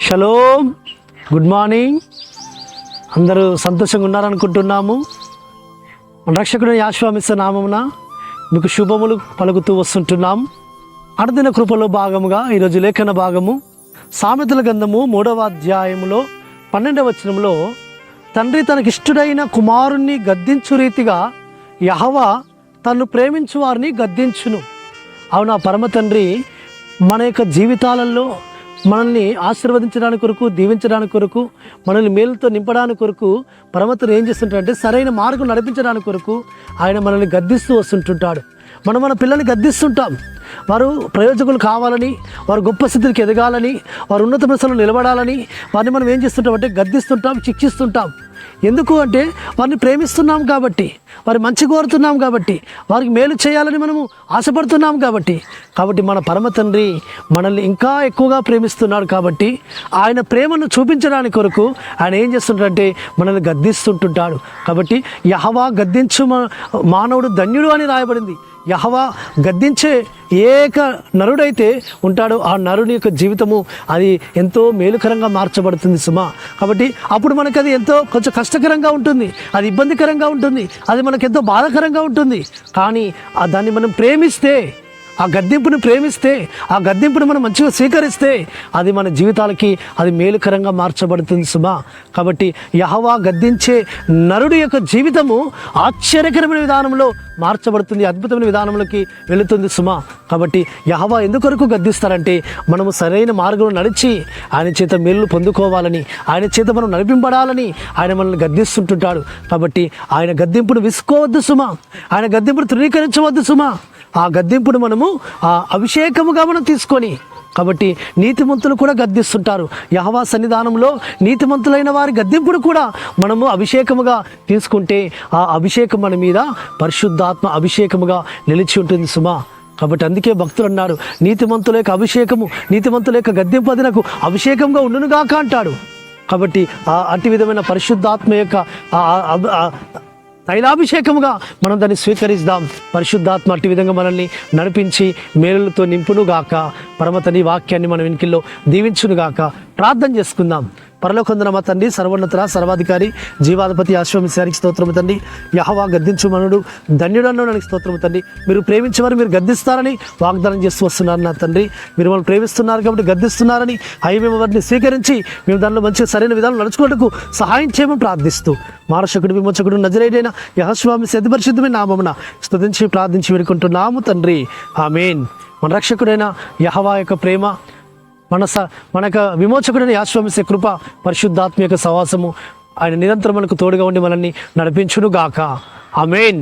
Shalom, good morning. అందరూ సంతోషంగా ఉన్నారనుకుంటున్నాము. మన రక్షకుడు యాశ్వామిస్త నామమున మీకు శుభములు పలుకుతూ వస్తుంటున్నాం. అనుదిన కృపలో భాగముగా ఈరోజు లేఖన భాగము సామెతల గ్రంథము 3వ అధ్యాయములో 12వ వచనంలో, తండ్రి తనకిష్టుడైన కుమారుణ్ణి గద్దించు రీతిగా యెహోవా తన్ను ప్రేమించు వారిని గద్దించును. అవునా, పరమ తండ్రి మన యొక్క జీవితాలలో మనల్ని ఆశీర్వదించడానికి కొరకు, దీవించడానికి కొరకు, మనల్ని మేలుతో నింపడానికి కొరకు పరమతండ్రి ఏం చేస్తుంటాడంటే సరైన మార్గం నడిపించడానికి కొరకు ఆయన మనల్ని గద్దిస్తూ వస్తుంటుంటాడు. మనం మన పిల్లల్ని గద్దిస్తుంటాం. వారు ప్రయోజకులు కావాలని, వారు గొప్ప స్థితికి ఎదగాలని, వారు ఉన్నత ప్రశ్నలు నిలబడాలని వారిని మనం ఏం చేస్తుంటాం అంటే గద్దిస్తుంటాం, శిక్షిస్తుంటాం. ఎందుకు అంటే వారిని ప్రేమిస్తున్నాం కాబట్టి, వారి మంచి కోరుతున్నాం కాబట్టి, వారికి మేలు చేయాలని మనము ఆశపడుతున్నాం కాబట్టి మన పరమ తండ్రి మనల్ని ఇంకా ఎక్కువగా ప్రేమిస్తున్నాడు. కాబట్టి ఆయన ప్రేమను చూపించడానికి కొరకు ఆయన ఏం చేస్తుంటాడంటే మనల్ని గద్దిస్తుంటుంటాడు. కాబట్టి యెహోవా గద్దించు మానవుడు ధన్యుడు అని రాయబడింది. యెహోవా గద్దించే ఏక నరుడైతే ఉంటాడో ఆ నరుని యొక్క జీవితము అది ఎంతో మేలుకరంగా మార్చబడుతుంది సుమా. కాబట్టి అప్పుడు మనకి అది ఎంతో కొంచెం కష్టకరంగా ఉంటుంది, అది ఇబ్బందికరంగా ఉంటుంది, అది మనకు ఎంతో బాధాకరంగా ఉంటుంది. కానీ దాన్ని మనం ప్రేమిస్తే, ఆ గద్దింపుని ప్రేమిస్తే, ఆ గద్దింపుని మనం మంచిగా స్వీకరిస్తే అది మన జీవితాలకి అది మేలుకరంగా మార్చబడుతుంది సుమా. కాబట్టి యెహోవా గద్దించే నరుడి యొక్క జీవితము ఆశ్చర్యకరమైన విధానంలో మార్చబడుతుంది, అద్భుతమైన విధానంలోకి వెళుతుంది సుమా. కాబట్టి యెహోవా ఎందుకొరకు గద్దిస్తారంటే మనము సరైన మార్గంలో నడిచి ఆయన చేత మేలు పొందుకోవాలని, ఆయన చేత మనం నడిపింపడాలని ఆయన మనల్ని గద్దిస్తుంటుంటాడు. కాబట్టి ఆయన గద్దింపును విసుకోవద్దు సుమా, ఆయన గద్దింపును తృణీకరించవద్దు సుమా. ఆ గద్దింపును మనము ఆ అభిషేకముగా మనం తీసుకొని, కాబట్టి నీతిమంతులు కూడా గద్దిస్తుంటారు. యెహోవా సన్నిధానంలో నీతిమంతులైన వారి గద్దింపును కూడా మనము అభిషేకముగా తీసుకుంటే ఆ అభిషేకం మన మీద పరిశుద్ధాత్మ అభిషేకముగా నిలిచి ఉంటుంది సుమా. కాబట్టి అందుకే భక్తులు అన్నారు, నీతిమంతుల యొక్క అభిషేకము, నీతిమంతుల యొక్క గద్దింపు అది నాకు అభిషేకంగా ఉండునుగాక అంటాడు. కాబట్టి అట్టి విధమైన పరిశుద్ధాత్మ యొక్క తైలాభిషేకముగా మనం దాన్ని స్వీకరిద్దాం. పరిశుద్ధాత్మ అట్టి విధంగా మనల్ని నడిపించి మేలులతో నింపునుగాక. పరమతని వాక్యాన్ని మన వెనుకల్లో దీవించునుగాక. ప్రార్థన చేసుకుందాం. పరలోకందున మా తండ్రి, సర్వోన్నత సర్వాధికారి జీవాధిపతి ఆశ్వమిశానికి స్తోత్రము తండ్రి. యెహోవా గద్దించు మనుడు ధన్యుడన్నానికి స్తోత్రము తండ్రి. మీరు ప్రేమించేవారు మీరు గద్దిస్తారని వాగ్దానం చేస్తూ వస్తున్నారు నా తండ్రి. మీరు మనం ప్రేమిస్తున్నారు కాబట్టి గద్దిస్తున్నారని మేము వారిని స్వీకరించి మేము దానిలో మంచిగా సరైన విధానం నడుచుకోవడానికి సహాయం చేయమని ప్రార్థిస్తూ మారశకుడు విమోచకుడు నజరేయుడైన యెహోవా అతి పరిశుద్ధమైన నామమున స్తుతించి ప్రార్థించి వేడుకుంటున్నాము తండ్రి. ఆమేన్. మన రక్షకుడైన యెహోవా యొక్క ప్రేమ, మనకు విమోచకుడైన యెహోవా కృప, పరిశుద్ధాత్మ యొక్క సహవాసము ఆయన నిరంతరం మనకు తోడుగా ఉండి మనల్ని నడిపించునుగాక. ఆమేన్.